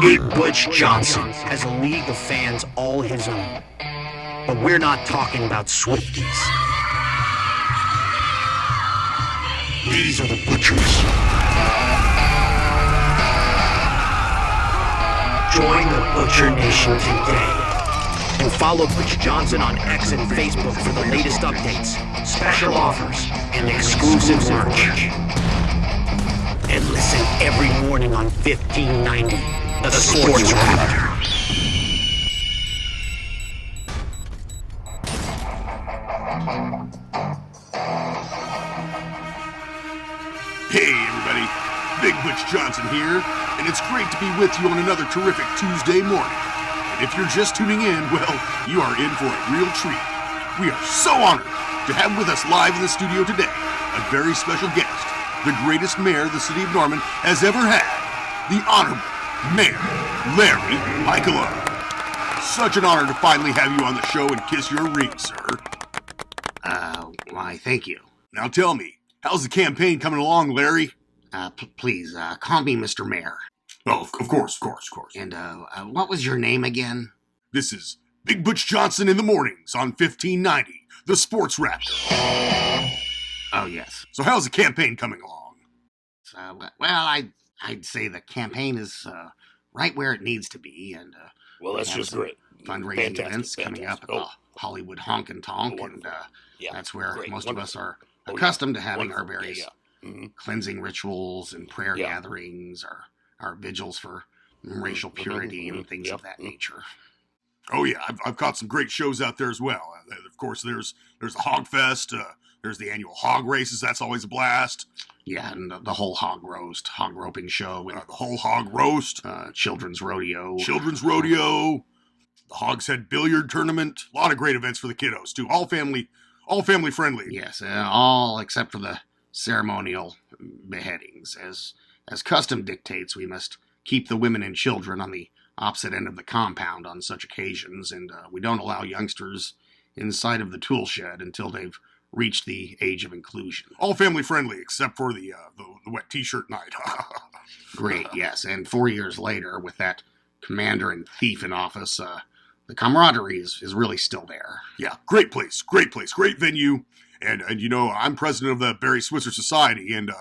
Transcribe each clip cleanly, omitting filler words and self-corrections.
Big Butch Johnson has a league of fans all his own. But we're not talking about Swifties. These are the Butchers. Join the Butcher Nation today. And follow Butch Johnson on X and Facebook for the latest updates, special offers, and exclusive merch. And listen every morning on 1590, the Sports Raptor. Hey everybody, Big Butch Johnson here, and it's great to be with you on another terrific Tuesday morning. And if you're just tuning in, well, you are in for a real treat. We are so honored to have with us live in the studio today a very special guest, the greatest mayor the city of Norman has ever had, the Honorable Mayor Larry Heikkla. Such an honor to finally have you on the show and kiss your ring, sir. Why, thank you. Now tell me, how's the campaign coming along, Larry? Please, call me Mr. Mayor. Oh, of course. And, what was your name again? This is Big Butch Johnson in the mornings on 1590, the Sports Raptor. Oh, yes. So how's the campaign coming along? Well, I'd say the campaign is, right where it needs to be, and, well, that's just great. Fundraising events coming up at the Hollywood Honk and Tonk, and, yeah, that's where great. most Wonderful. of us are Oh, accustomed to having Wonderful. our various Mm-hmm. cleansing rituals and prayer Yeah. gatherings, our vigils for racial purity and things of that nature. Oh yeah, I've caught some great shows out there as well. Of course, there's the Hog Fest, there's the annual hog races. That's always a blast. Yeah, and the whole hog roping show, and The whole hog roast, children's rodeo. the Hog's Head billiard tournament. A lot of great events for the kiddos too. All family friendly. Yes, all except for the ceremonial beheadings. As custom dictates, we must keep the women and children on the opposite end of the compound on such occasions, and we don't allow youngsters inside of the tool shed until they've reached the age of inclusion. All family friendly except for the wet t-shirt night. Great, yes, and 4 years later, with that commander and thief in office, the camaraderie is really still there. Yeah, great place, great venue. And you know, I'm president of the Barry Switzer Society, and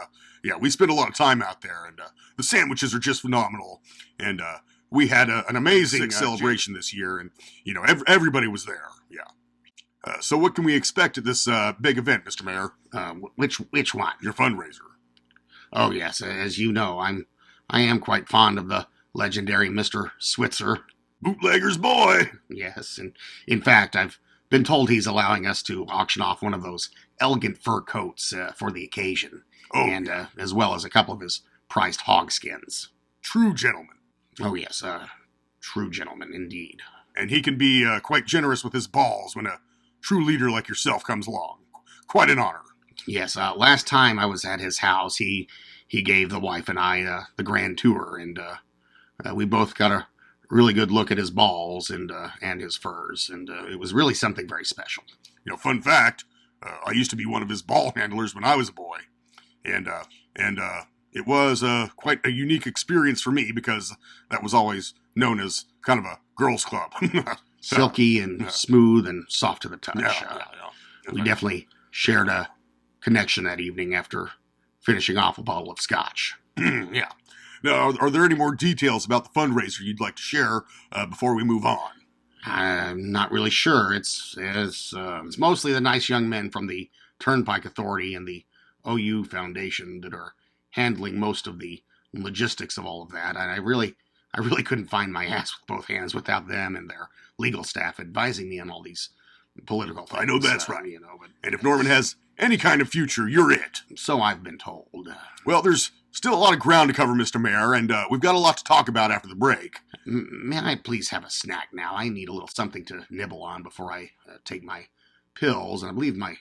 yeah, we spend a lot of time out there, and the sandwiches are just phenomenal. And we had an amazing celebration this year, and you know, everybody was there. Yeah. So what can we expect at this big event, Mr. Mayor? Which one? Your fundraiser. Oh yes, as you know, I am quite fond of the legendary Mr. Switzer. Bootlegger's boy. Yes, and in fact, I've been told he's allowing us to auction off one of those elegant fur coats for the occasion, and as well as a couple of his prized hog skins. True gentleman. Oh yes, true gentleman indeed. And he can be quite generous with his balls when a true leader like yourself comes along. Quite an honor. Yes, last time I was at his house, he gave the wife and I the grand tour, and we both got a really good look at his balls and his furs, and it was really something very special. You know, fun fact, I used to be one of his ball handlers when I was a boy, and it was quite a unique experience for me because that was always known as kind of a girls' club. Silky and smooth and soft to the touch. Yeah. We definitely shared a connection that evening after finishing off a bottle of scotch. Yeah. Now, are there any more details about the fundraiser you'd like to share before we move on? I'm not really sure. It's mostly the nice young men from the Turnpike Authority and the OU Foundation that are handling most of the logistics of all of that. And I really couldn't find my ass with both hands without them and their legal staff advising me on all these political things. I know that's right. You know, but And if Norman has any kind of future, you're it. so I've been told. Well, there's still a lot of ground to cover, Mr. Mayor, and we've got a lot to talk about after the break. May I please have a snack now? I need a little something to nibble on before I take my pills, and I believe my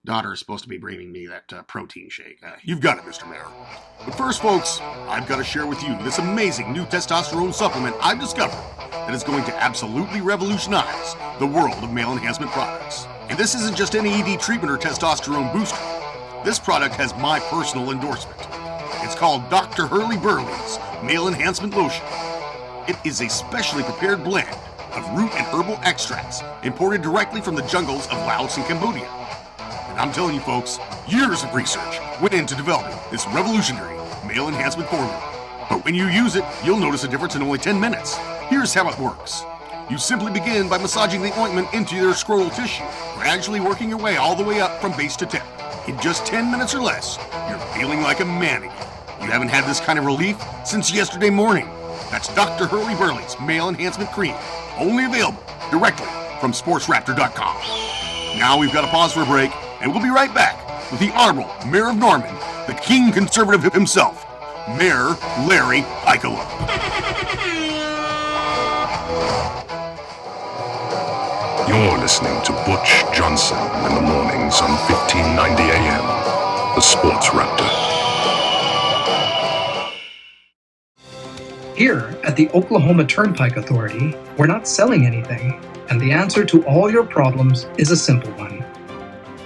daughter is supposed to be bringing me that protein shake. You've got it, Mr. Mayor. But first, folks, I've got to share with you this amazing new testosterone supplement I've discovered that is going to absolutely revolutionize the world of male enhancement products. And this isn't just any ED treatment or testosterone booster. This product has my personal endorsement. It's called Dr. Hurley Burley's Male Enhancement Lotion. It is a specially prepared blend of root and herbal extracts imported directly from the jungles of Laos and Cambodia. And I'm telling you folks, years of research went into developing this revolutionary male enhancement formula. But when you use it, you'll notice a difference in only 10 minutes. Here's how it works. You simply begin by massaging the ointment into your scrotal tissue, gradually working your way all the way up from base to tip. In just 10 minutes or less, you're feeling like a man again. You haven't had this kind of relief since yesterday morning. That's Dr. Hurley Burley's Male Enhancement Cream, only available directly from sportsraptor.com. Now we've got to pause for a break, and we'll be right back with the Honorable Mayor of Norman, the King Conservative himself, Mayor Larry Heikkla. You're listening to Butch Johnson in the mornings on 1590 AM, the Sports Raptor. Here at the Oklahoma Turnpike Authority, we're not selling anything, and the answer to all your problems is a simple one.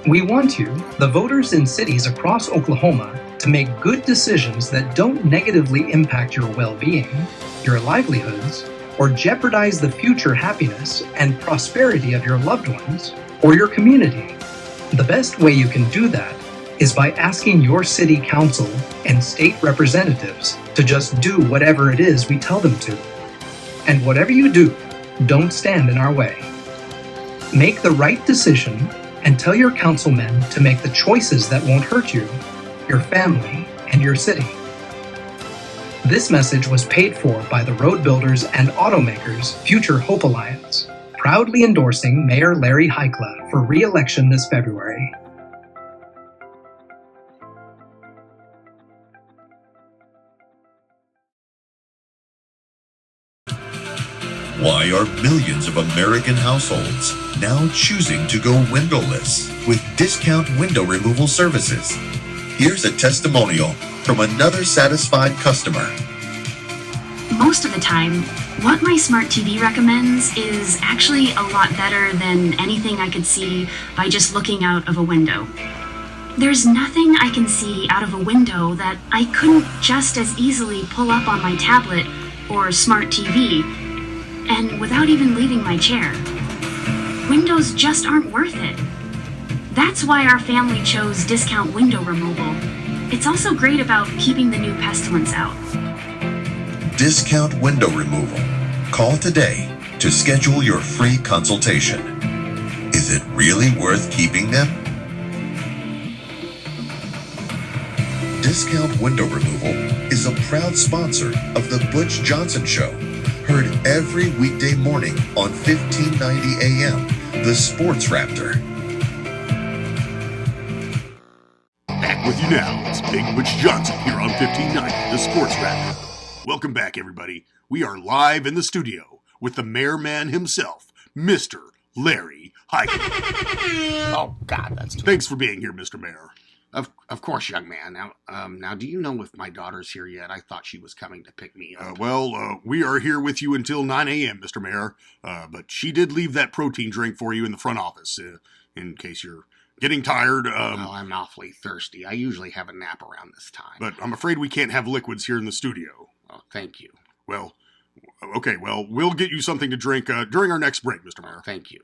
We want you, the voters in cities across Oklahoma, to make good decisions that don't negatively impact your well-being, your livelihoods, or jeopardize the future happiness and prosperity of your loved ones or your community. The best way you can do that is by asking your city council and state representatives to just do whatever it is we tell them to. And whatever you do, don't stand in our way. Make the right decision and tell your councilmen to make the choices that won't hurt you, your family, and your city. This message was paid for by the road builders and automakers Future Hope Alliance, proudly endorsing Mayor Larry Heikkla for re-election this February. Why are millions of American households now choosing to go windowless with discount window removal services? Here's a testimonial from another satisfied customer. Most of the time, what my smart TV recommends is actually a lot better than anything I could see by just looking out of a window. There's nothing I can see out of a window that I couldn't just as easily pull up on my tablet or smart TV, and without even leaving my chair. Windows just aren't worth it. That's why our family chose discount window removal. It's also great about keeping the new pestilence out. Discount window removal. Call today to schedule your free consultation. Is it really worth keeping them? Discount Window Removal is a proud sponsor of The Butch Johnson Show, heard every weekday morning on 1590 AM, the Sports Raptor. Back with you now, it's Big Butch Johnson here on 1590, the Sports Raptor. Welcome back, everybody. We are live in the studio with the mayor man himself, Mr. Larry Heikkla. Oh, God, that's too... Thanks for being here, Mr. Mayor. Of course, young man. Now, do you know if my daughter's here yet? I thought she was coming to pick me up. We are here with you until 9 a.m., Mr. Mayor, but she did leave that protein drink for you in the front office, in case you're getting tired. Well, I'm awfully thirsty. I usually have a nap around this time. But I'm afraid we can't have liquids here in the studio. Oh, thank you. Well, okay, we'll get you something to drink during our next break, Mr. Mayor. Thank you.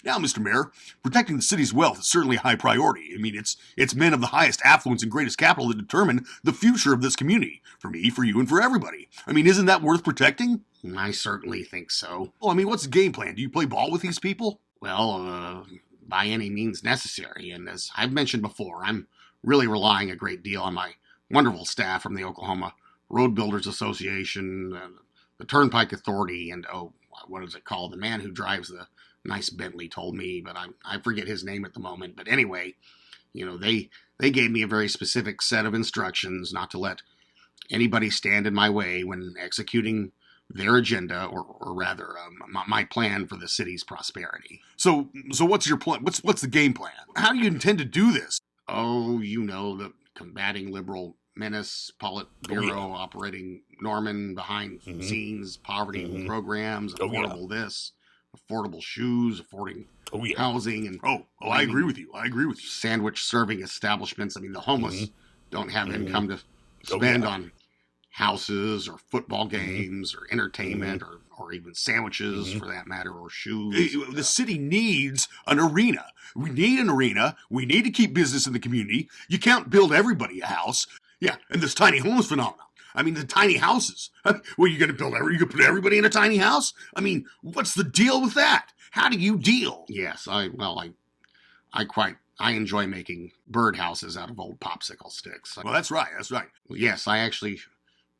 Now, Mr. Mayor, protecting the city's wealth is certainly a high priority. I mean, it's men of the highest affluence and greatest capital that determine the future of this community. For me, for you, and for everybody. I mean, isn't that worth protecting? I certainly think so. Well, I mean, what's the game plan? Do you play ball with these people? Well, by any means necessary. And as I've mentioned before, I'm really relying a great deal on my wonderful staff from the Oklahoma Road Builders Association, the Turnpike Authority, and, what is it called? The man who drives the nice Bentley told me, but I forget his name at the moment. But anyway, they gave me a very specific set of instructions not to let anybody stand in my way when executing their agenda, or rather, my plan for the city's prosperity. So what's your plan? What's the game plan? How do you intend to do this? Oh, the combating liberal menace, Politburo operating Norman behind scenes, poverty programs, affordable this, affordable shoes, affording housing, and I agree with you. Sandwich serving establishments. I mean, the homeless don't have income to spend on houses or football games or entertainment or even sandwiches for that matter, or shoes. The city needs an arena. We need an arena. We need to keep business in the community. You can't build everybody a house. Yeah, and this tiny homes phenomenon. I mean, the tiny houses. Well, you going to put everybody in a tiny house? I mean, what's the deal with that? How do you deal? Yes, I enjoy making birdhouses out of old popsicle sticks. Well, that's right. Yes, I actually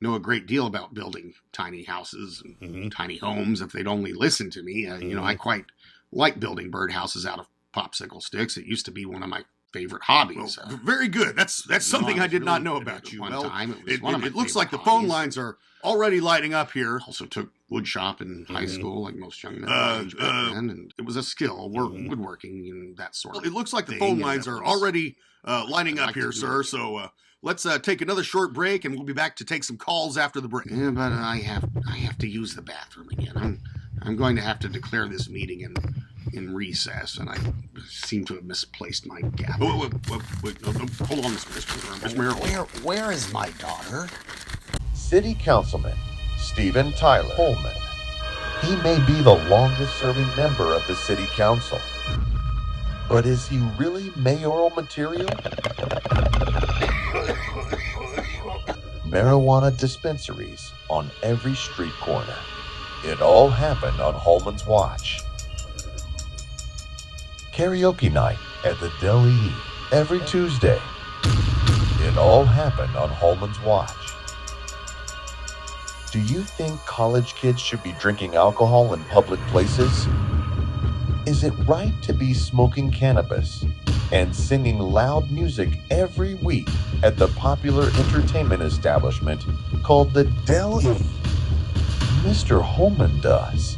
know a great deal about building tiny houses and tiny homes. If they'd only listen to me, I quite like building birdhouses out of popsicle sticks. It used to be one of my favorite hobbies. Well, very good. That's something I did not know about you. Well, it looks like the phone lines are already lighting up here. Also took wood shop in high school, like most young men my age back then, and it was a skill, woodworking and that sort of thing. It looks like the thing, phone lines are already lining up here, sir. So let's take another short break, and we'll be back to take some calls after the break. Yeah, but I have to use the bathroom again. I'm going to have to declare this meeting in recess, and I seem to have misplaced my gavel. Wait, no, hold on, Mr. Mayor. Where is my daughter? City Councilman Stephen Tyler Holman. He may be the longest-serving member of the City Council, but is he really mayoral material? Marijuana dispensaries on every street corner. It all happened on Holman's watch. Karaoke night at the Del E every Tuesday. It all happened on Holman's watch. Do you think college kids should be drinking alcohol in public places? Is it right to be smoking cannabis and singing loud music every week at the popular entertainment establishment called the Del E? Mr. Holman does.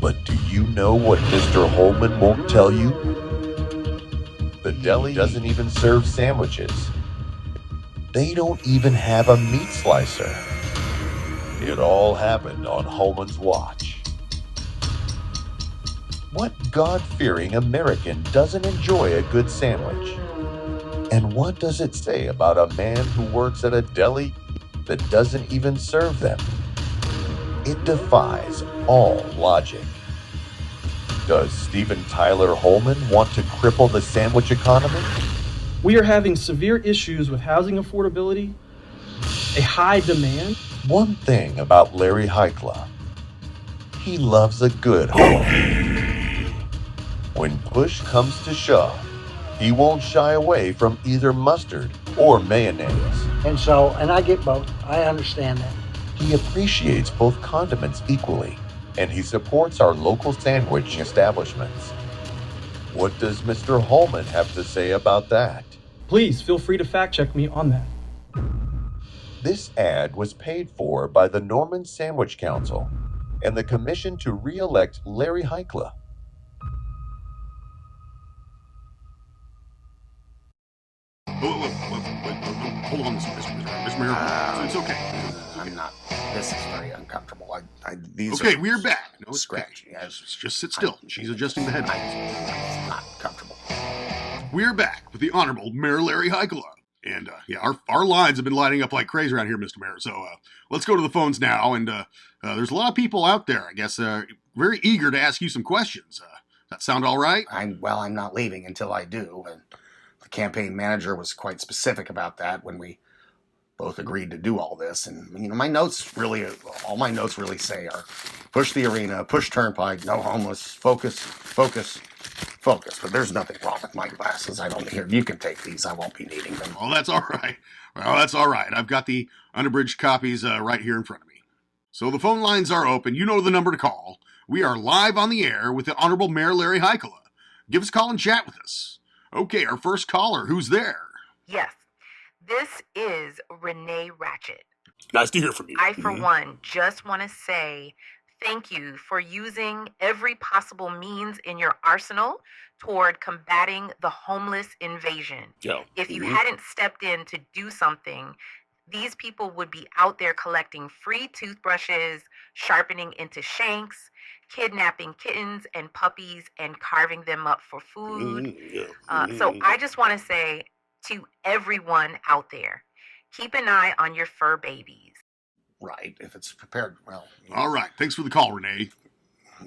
But do you know what Mr. Holman won't tell you? The deli doesn't even serve sandwiches. They don't even have a meat slicer. It all happened on Holman's watch. What God-fearing American doesn't enjoy a good sandwich? And what does it say about a man who works at a deli that doesn't even serve them? It defies all logic. Does Stephen Tyler Holman want to cripple the sandwich economy? We are having severe issues with housing affordability, a high demand. One thing about Larry Heikkla, he loves a good home. When push comes to shove, he won't shy away from either mustard or mayonnaise. And I get both. I understand that. He appreciates both condiments equally, and he supports our local sandwich establishments. What does Mr. Holman have to say about that? Please feel free to fact check me on that. This ad was paid for by the Norman Sandwich Council and the commission to re-elect Larry Heikkla. Hold on, Mr. Mayor. It's okay. I'm not. This is very uncomfortable. Okay, we're back. No, scratchy. Just sit still. She's adjusting the headphones. I'm not comfortable. We're back with the Honorable Mayor Larry Heikkla. And our lines have been lighting up like crazy around here, Mr. Mayor. So let's go to the phones now. And there's a lot of people out there, I guess, very eager to ask you some questions. Does that sound all right? I'm not leaving until I do. And the campaign manager was quite specific about that when we both agreed to do all this. And, my notes really, all my notes really say are push the arena, push Turnpike, no homeless, focus. But there's nothing wrong with my glasses. I don't care. You can take these. I won't be needing them. Well, that's all right. I've got the unabridged copies right here in front of me. So the phone lines are open. You know the number to call. We are live on the air with the Honorable Mayor Larry Heikkla. Give us a call and chat with us. Okay, our first caller. Who's there? Yes. This is Renee Ratchet. Nice to hear from you. I, for one, just want to say thank you for using every possible means in your arsenal toward combating the homeless invasion. Yeah. If you hadn't stepped in to do something, these people would be out there collecting free toothbrushes, sharpening into shanks, kidnapping kittens and puppies and carving them up for food. So I just want to say to everyone out there, keep an eye on your fur babies. right if it's prepared well. All right. Thanks for the call, Renee.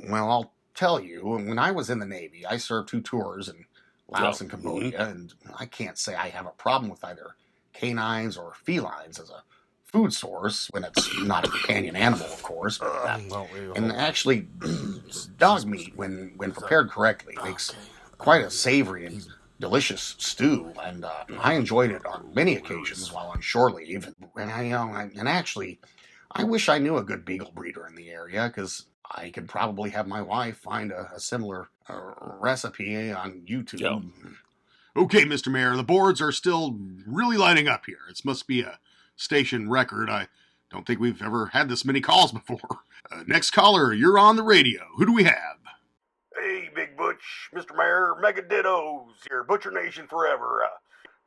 Well, I'll tell you, when I was in the Navy, I served 2 tours in Laos and Cambodia, and I can't say I have a problem with either canines or felines as a food source when it's not a companion animal, of course. But and actually, dog meat, when prepared correctly, makes quite a savory and delicious stew, and I enjoyed it on many occasions while on shore leave. And actually, I wish I knew a good beagle breeder in the area, because I could probably have my wife find a similar recipe on YouTube. Yeah. Okay, Mr. Mayor, the boards are still really lighting up here. It must be a station record. I don't think we've ever had this many calls before. Next caller, you're on the radio. Who do we have? Hey, Big Butch, Mr. Mayor, Mega Dittos here, Butcher Nation forever.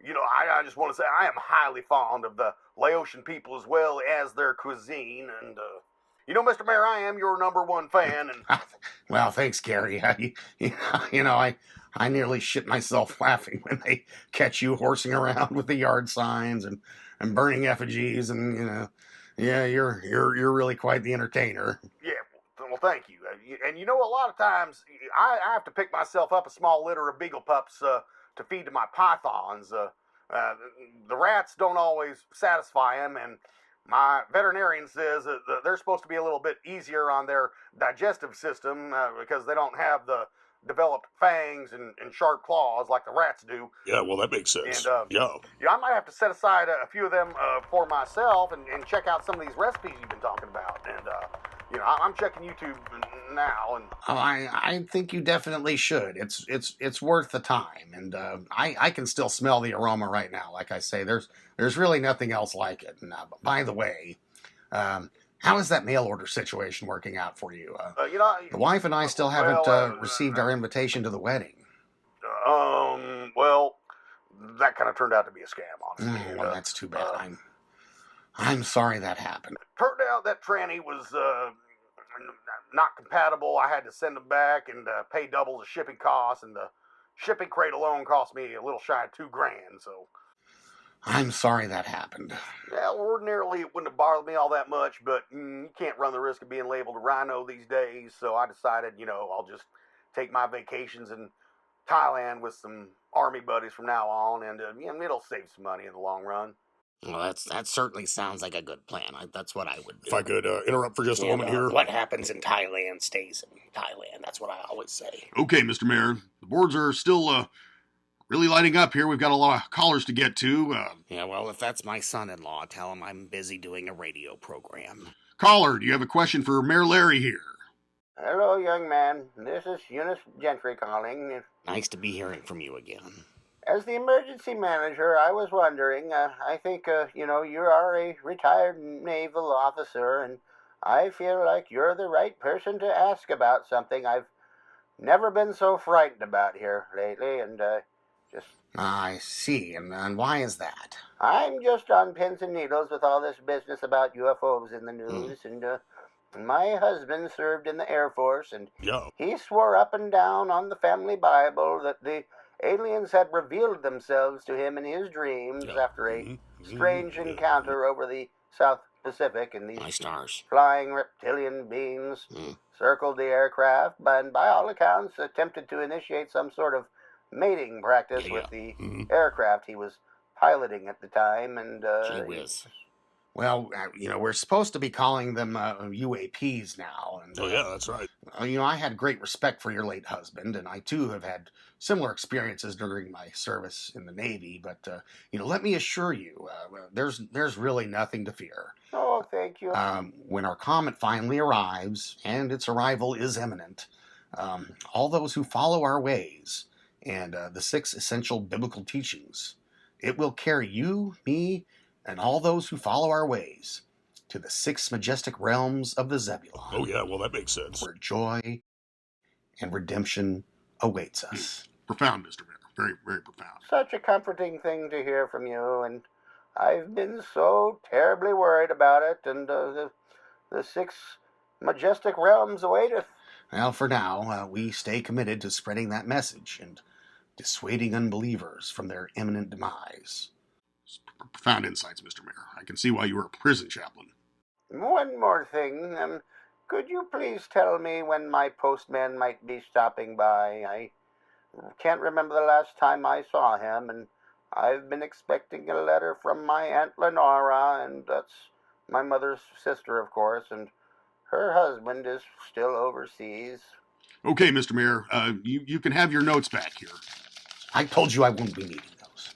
I just want to say I am highly fond of the Laotian people as well as their cuisine, and Mr. Mayor, I am your #1 fan. And well, thanks, Gary. I nearly shit myself laughing when they catch you horsing around with the yard signs and burning effigies, and you're really quite the entertainer. Yeah, well, thank you. And a lot of times I have to pick myself up a small litter of beagle pups to feed to my pythons. The rats don't always satisfy them, and my veterinarian says that they're supposed to be a little bit easier on their digestive system because they don't have the developed fangs and sharp claws like the rats do. Yeah, well, that makes sense. And, I might have to set aside a few of them for myself and check out some of these recipes you've been talking about. And, I'm checking YouTube now. And I think you definitely should. It's worth the time. And I can still smell the aroma right now. Like I say, there's really nothing else like it. And by the way, how is that mail order situation working out for you? The wife and I still haven't received our invitation to the wedding. Well, that kind of turned out to be a scam, honestly. Well, that's too bad. I'm sorry that happened. Turned out that tranny was not compatible. I had to send them back and pay double the shipping costs, and the shipping crate alone cost me a little shy of $2,000. So I'm sorry that happened. Yeah, ordinarily it wouldn't have bothered me all that much, but you can't run the risk of being labeled a rhino these days. So I decided, I'll just take my vacations in Thailand with some army buddies from now on, and it'll save some money in the long run. Well, that certainly sounds like a good plan. That's what I would do. If I could interrupt for just a moment here. What happens in Thailand stays in Thailand. That's what I always say. Okay, Mr. Mayor, the boards are still really lighting up here. We've got a lot of callers to get to. Yeah, well, if that's my son-in-law, tell him I'm busy doing a radio program. Caller, do you have a question for Mayor Larry here? Hello, young man. This is Eunice Gentry calling. Nice to be hearing from you again. As the emergency manager, I was wondering, I think, you are a retired naval officer, and I feel like you're the right person to ask about something. I've never been so frightened about here lately, and just... I see, and why is that? I'm just on pins and needles with all this business about UFOs in the news, and my husband served in the Air Force, and he swore up and down on the family Bible that the aliens had revealed themselves to him in his dreams after a strange encounter over the South Pacific, and these flying reptilian beings circled the aircraft, and by all accounts attempted to initiate some sort of mating practice with the aircraft he was piloting at the time, and Gee whiz. Well, we're supposed to be calling them UAPs now. And, that's right. I had great respect for your late husband, and I, too, have had similar experiences during my service in the Navy. But, let me assure you, there's really nothing to fear. Oh, thank you. When our comet finally arrives, and its arrival is imminent, all those who follow our ways and the 6 essential biblical teachings, it will carry you, me, and all those who follow our ways to the 6 majestic realms of the Zebulon. Oh, yeah, well, that makes sense. Where joy and redemption awaits us. Profound, Mr. Mayor. Very, very profound. Such a comforting thing to hear from you, and I've been so terribly worried about it, and the 6 majestic realms awaiteth. Well, for now, we stay committed to spreading that message and dissuading unbelievers from their imminent demise. Profound insights, Mr. Mayor. I can see why you were a prison chaplain. One more thing. Could you please tell me when my postman might be stopping by? I can't remember the last time I saw him, and I've been expecting a letter from my Aunt Lenora, and that's my mother's sister, of course, and her husband is still overseas. Okay, Mr. Mayor, you can have your notes back here. I told you I wouldn't be needing those.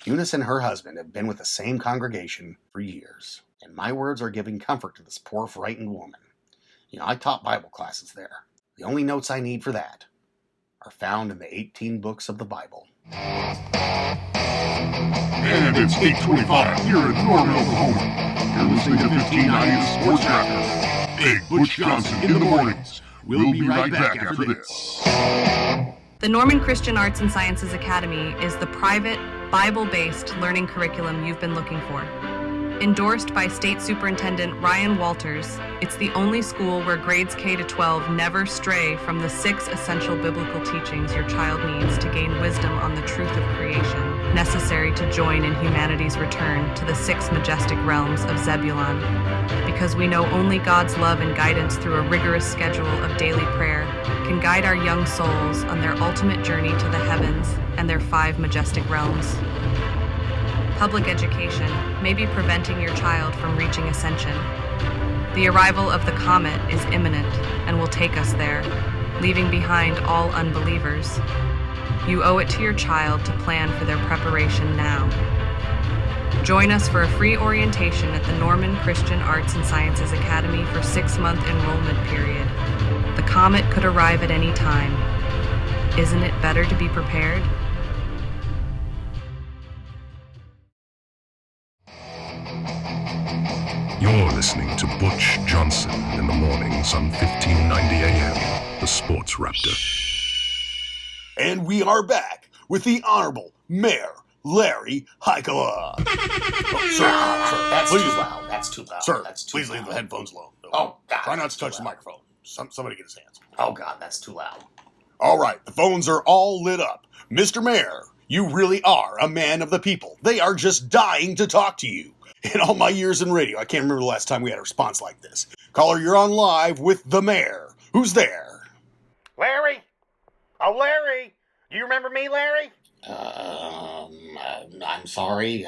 Eunice and her husband have been with the same congregation for years, and my words are giving comfort to this poor, frightened woman. I taught Bible classes there. The only notes I need for that are found in the 18 books of the Bible. And it's 8:25 here in Norman, Oklahoma. You're listening to 1590 Sports Raptor. Big Butch Johnson in the mornings. We'll be right back after this. The Norman Christian Arts and Sciences Academy is the private, Bible-based learning curriculum you've been looking for. Endorsed by State Superintendent Ryan Walters, it's the only school where grades K to 12 never stray from the 6 essential biblical teachings your child needs to gain wisdom on the truth of creation, necessary to join in humanity's return to the 6 majestic realms of Zebulon. Because we know only God's love and guidance through a rigorous schedule of daily prayer can guide our young souls on their ultimate journey to the heavens and their 5 majestic realms. Public education may be preventing your child from reaching ascension. The arrival of the comet is imminent and will take us there, leaving behind all unbelievers. You owe it to your child to plan for their preparation now. Join us for a free orientation at the Norman Christian Arts and Sciences Academy for 6-month enrollment period. The comet could arrive at any time. Isn't it better to be prepared? You're listening to Butch Johnson in the mornings on 1590 AM, the Sports Raptor. And we are back with the Honorable Mayor Larry Heikkla. Sir, that's please, too loud. That's too loud. Sir, that's too please loud. leave the headphones low. Oh, God. Try not to touch the microphone. Somebody get his hands. Oh, God, that's too loud. All right, the phones are all lit up. Mr. Mayor, you really are a man of the people. They are just dying to talk to you. In all my years in radio, I can't remember the last time we had a response like this. Caller, you're on live with the mayor. Who's there? Larry? Oh, Larry? Do you remember me, Larry? I'm sorry.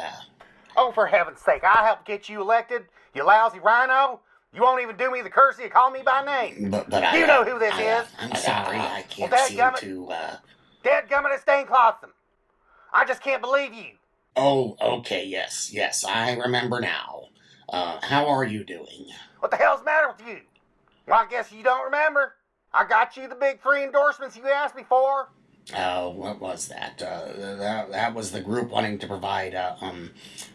Oh, for heaven's sake, I helped get you elected, you lousy rhino. You won't even do me the courtesy of calling me by name. But you know who this is. I'm sorry, I can't seem to, Dadgummit, it's Dane Clawson. I just can't believe you. Oh, okay, yes, I remember now. How are you doing? What the hell's the matter with you? Well, I guess you don't remember. I got you the big 3 endorsements you asked me for. Oh, what was that? That was the group wanting to provide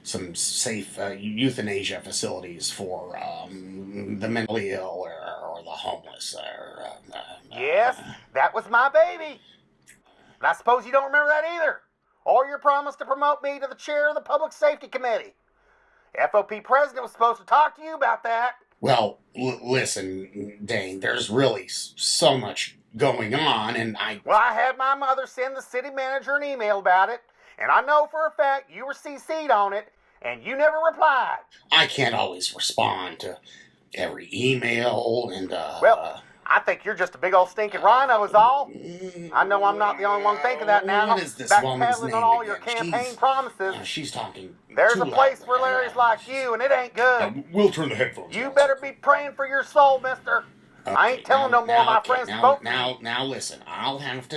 some safe euthanasia facilities for the mentally ill or the homeless. Yes, that was my baby. But I suppose you don't remember that either. Or your promise to promote me to the chair of the Public Safety Committee. FOP president was supposed to talk to you about that. Well, listen, Dane, there's really so much going on, and Well, I had my mother send the city manager an email about it, and I know for a fact you were CC'd on it, and you never replied. I can't always respond to every email, and, Well, I think you're just a big old stinking rhino is all. I know I'm not the only one thinking that now. What is this woman's Backpedaling name on all again? your campaign promises. She's talking There's too a place loudly. for Larrys like you, and it ain't good. We'll turn the headphones You off. better be praying for your soul, mister. I ain't telling no more of my friends to vote for you. Now listen, I'll have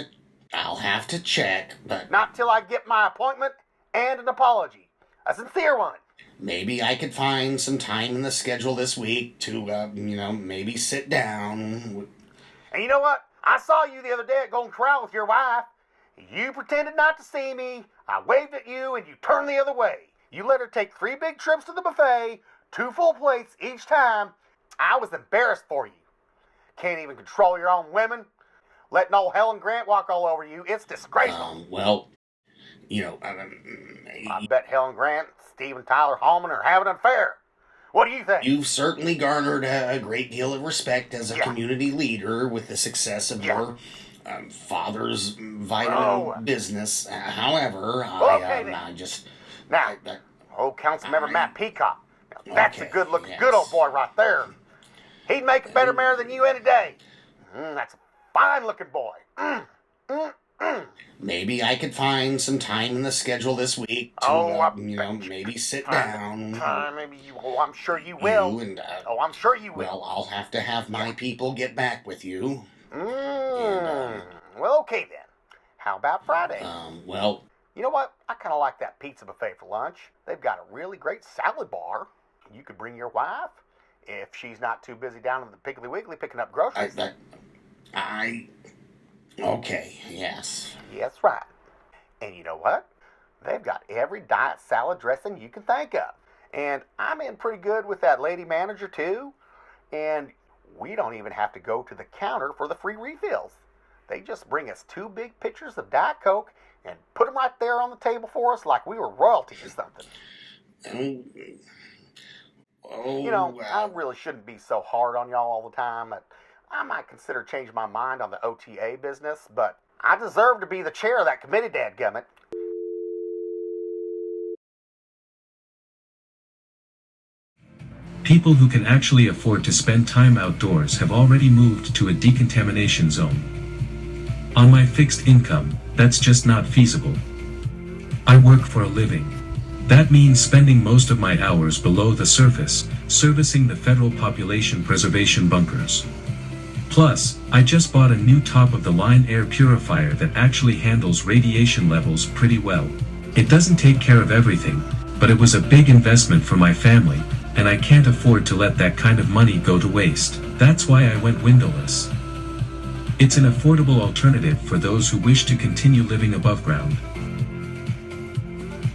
to check, but Not till I get my appointment and an apology. A sincere one. maybe I could find some time in the schedule this week to, maybe sit down. And you know what? I saw you the other day at Golden Corral with your wife. You pretended not to see me. I waved at you and you turned the other way. You let her take 3 big trips to the buffet, 2 full plates each time. I was embarrassed for you. Can't even control your own women. Letting old Helen Grant walk all over you. It's disgraceful. I bet Helen Grant, Steven Tyler Hallman are having an affair. What do you think? You've certainly garnered a great deal of respect as a community leader with the success of your father's vitamin business. However, Now, old Councilmember Matt Peacock. Now, That's a good-looking, good old boy right there. He'd make a better mayor than you any day. That's a fine-looking boy. Maybe I could find some time in the schedule this week to, maybe sit down. Maybe you. Oh, I'm sure you will. I'm sure you will. Well, I'll have to have my people get back with you. Well, okay then. How about Friday? Well... You know what? I kind of like that pizza buffet for lunch. They've got a really great salad bar. You could bring your wife if she's not too busy down in the Piggly Wiggly picking up groceries. Okay, yes. Yes, right. And you know what? They've got every diet salad dressing you can think of. And I'm in pretty good with that lady manager, too. And we don't even have to go to the counter for the free refills. They just bring us 2 big pitchers of Diet Coke and put them right there on the table for us like we were royalty or something. I really shouldn't be so hard on y'all all the time. I might consider changing my mind on the OTA business, but I deserve to be the chair of that committee, dadgummit. People who can actually afford to spend time outdoors have already moved to a decontamination zone. On my fixed income, that's just not feasible. I work for a living. That means spending most of my hours below the surface, servicing the federal population preservation bunkers. Plus, I just bought a new top-of-the-line air purifier that actually handles radiation levels pretty well. It doesn't take care of everything, but it was a big investment for my family, and I can't afford to let that kind of money go to waste. That's why I went windowless. It's an affordable alternative for those who wish to continue living above ground.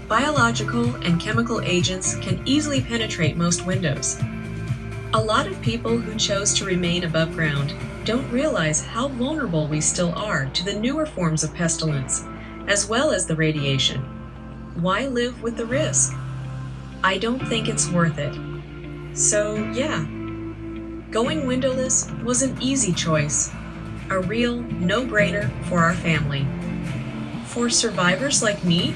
Biological and chemical agents can easily penetrate most windows. A lot of people who chose to remain above ground don't realize how vulnerable we still are to the newer forms of pestilence, as well as the radiation. Why live with the risk? I don't think it's worth it. So, yeah, going windowless was an easy choice. A real no-brainer for our family. For survivors like me,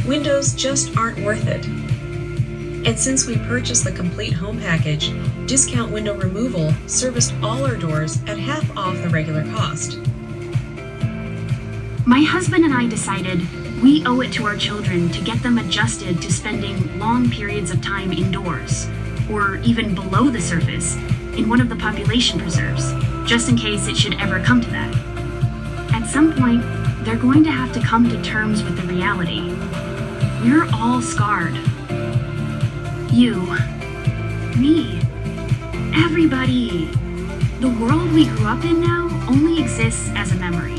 windows just aren't worth it. And since we purchased the complete home package, Discount Window Removal serviced all our doors at half off the regular cost. My husband and I decided we owe it to our children to get them adjusted to spending long periods of time indoors, or even below the surface, in one of the population preserves, just in case it should ever come to that. At some point, they're going to have to come to terms with the reality. We're all scarred. You, me, everybody. The world we grew up in now only exists as a memory.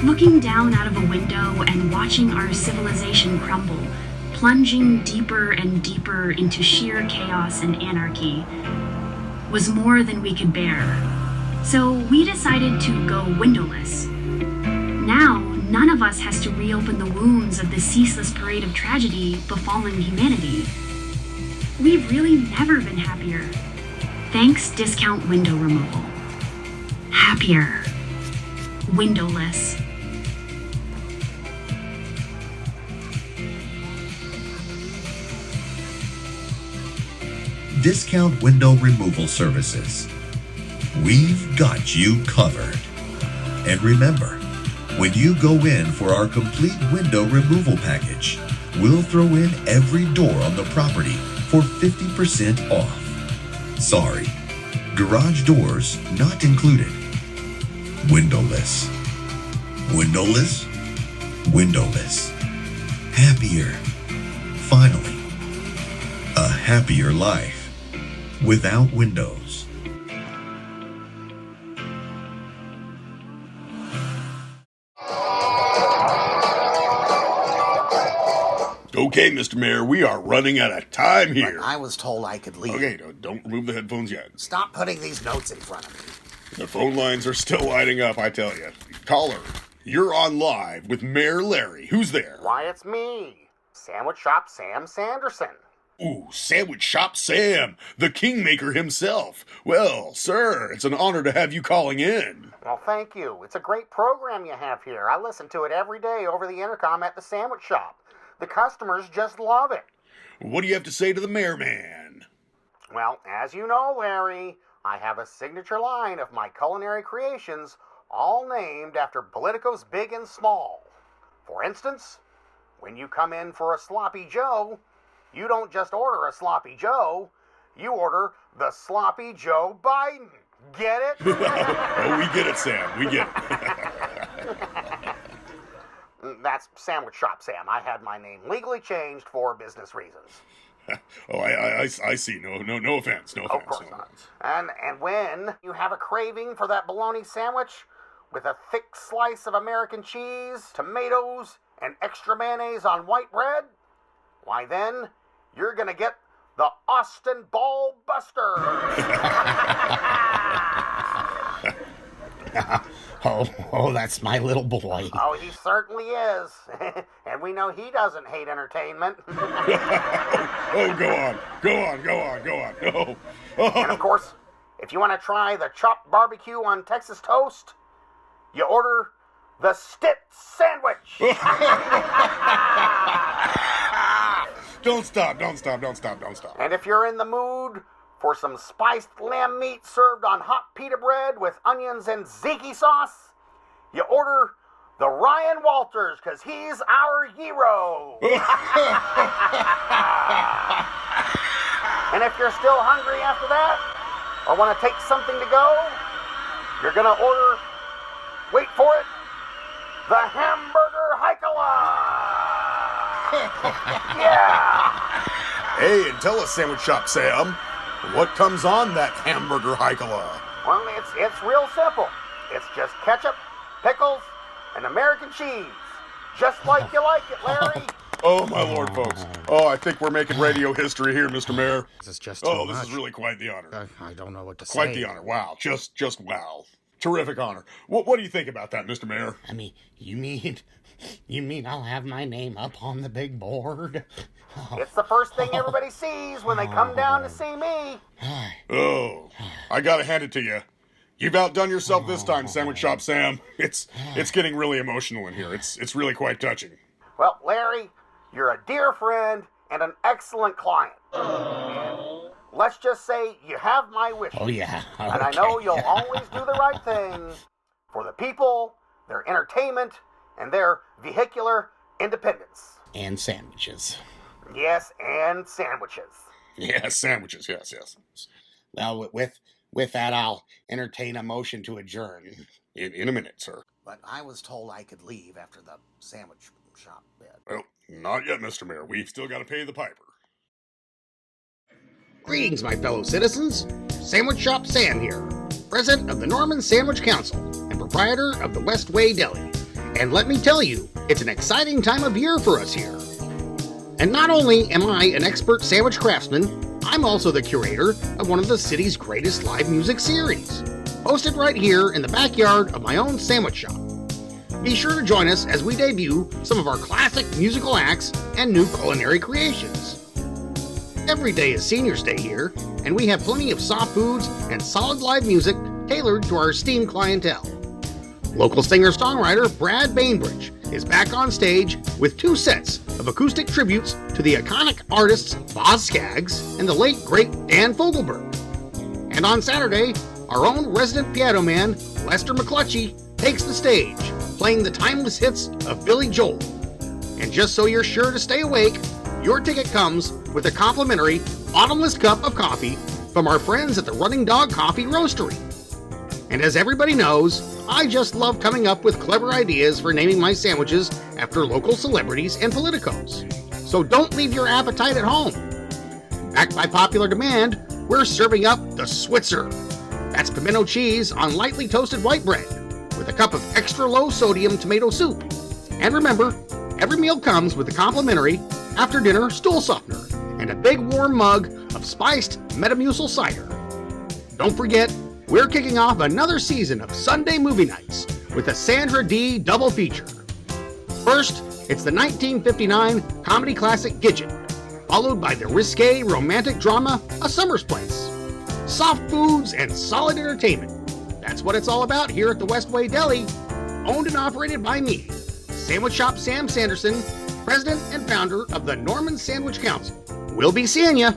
Looking down out of a window and watching our civilization crumble, plunging deeper and deeper into sheer chaos and anarchy, was more than we could bear. So we decided to go windowless. Now, none of us has to reopen the wounds of the ceaseless parade of tragedy befalling humanity. We've really never been happier. Thanks, Discount Window Removal. Happier. Windowless. Discount Window Removal Services. We've got you covered. And remember, when you go in for our complete window removal package, we'll throw in every door on the property for 50% off. Sorry, garage doors not included. Windowless. Windowless? Windowless. Happier. Finally. A happier life. Without windows. Okay, Mr. Mayor, we are running out of time here. But I was told I could leave. Okay, don't remove the headphones yet. Stop putting these notes in front of me. The phone lines are still lighting up, I tell you. Caller, you're on live with Mayor Larry. Who's there? Why, it's me. Sandwich Shop Sam Sanderson. Ooh, Sandwich Shop Sam, the kingmaker himself. Well, sir, it's an honor to have you calling in. Well, thank you. It's a great program you have here. I listen to it every day over the intercom at the sandwich shop. The customers just love it. What do you have to say to the mayor man? Well, as you know, Larry, I have a signature line of my culinary creations, all named after politicos big and small. For instance, when you come in for a sloppy Joe, you don't just order a sloppy Joe, you order the sloppy Joe Biden. Get it? Oh, we get it, Sam. We get it. That's Sandwich Shop Sam. I had my name legally changed for business reasons. Oh, I see. No offense. No offense. Of course not. And when you have a craving for that bologna sandwich with a thick slice of American cheese, tomatoes, and extra mayonnaise on white bread, why then, you're gonna get the Austin Ball Buster. Oh, that's my little boy. Oh, he certainly is. And we know he doesn't hate entertainment. Oh, go on. Oh. And of course, if you want to try the chopped barbecue on Texas toast, you order the Stit Sandwich. Don't stop. And if you're in the mood for some spiced lamb meat served on hot pita bread with onions and ziki sauce, you order the Ryan Walters, because he's our hero. And if you're still hungry after that, or want to take something to go, you're going to order, wait for it, the Hamburger Heikkla. Yeah. Hey, and tell us, Sandwich Shop Sam, what comes on that Hamburger Heikkla? Well, it's real simple. It's just ketchup, pickles, and American cheese. Just like you like it, Larry. Oh, my lord, folks. Oh, I think we're making radio history here, Mr. Mayor. This is just too much. This is really quite the honor. I don't know what to say. Quite the honor. Wow. Just wow. Terrific honor. What do you think about that, Mr. Mayor? I mean, you mean I'll have my name up on the big board? It's the first thing everybody sees when they come down to see me. Oh, I gotta hand it to you. You've outdone yourself this time, Sandwich Shop Sam. It's getting really emotional in here. It's really quite touching. Well, Larry, you're a dear friend and an excellent client. Let's just say you have my wishes. Oh, yeah. Okay. And I know you'll always do the right thing for the people, their entertainment, and their vehicular independence. And sandwiches. Yes, and sandwiches. Yeah, sandwiches, yes. Well, with that, I'll entertain a motion to adjourn. In a minute, sir. But I was told I could leave after the sandwich shop bit. Well, not yet, Mr. Mayor. We've still got to pay the piper. Greetings, my fellow citizens. Sandwich Shop Sam here, president of the Norman Sandwich Council and proprietor of the Westway Deli. And let me tell you, it's an exciting time of year for us here. And not only am I an expert sandwich craftsman, I'm also the curator of one of the city's greatest live music series, hosted right here in the backyard of my own sandwich shop. Be sure to join us as we debut some of our classic musical acts and new culinary creations. Every day is Seniors Day here, and we have plenty of soft foods and solid live music tailored to our esteemed clientele. Local singer-songwriter Brad Bainbridge is back on stage with 2 sets of acoustic tributes to the iconic artists Boz Scaggs and the late, great Dan Fogelberg. And on Saturday, our own resident piano man, Lester McClutchy, takes the stage, playing the timeless hits of Billy Joel. And just so you're sure to stay awake, your ticket comes with a complimentary bottomless cup of coffee from our friends at the Running Dog Coffee Roastery. And as everybody knows, I just love coming up with clever ideas for naming my sandwiches after local celebrities and politicos. So don't leave your appetite at home. Backed by popular demand, we're serving up the Switzer. That's pimento cheese on lightly toasted white bread with a cup of extra low sodium tomato soup. And remember, every meal comes with a complimentary after dinner stool softener and a big warm mug of spiced Metamucil cider. Don't forget, we're kicking off another season of Sunday movie nights with a Sandra Dee double feature. First, it's the 1959 comedy classic Gidget, followed by the risque romantic drama A Summer's Place. Soft foods and solid entertainment. That's what it's all about here at the Westway Deli, owned and operated by me, Sandwich Shop Sam Sanderson, president and founder of the Norman Sandwich Council. We'll be seeing you.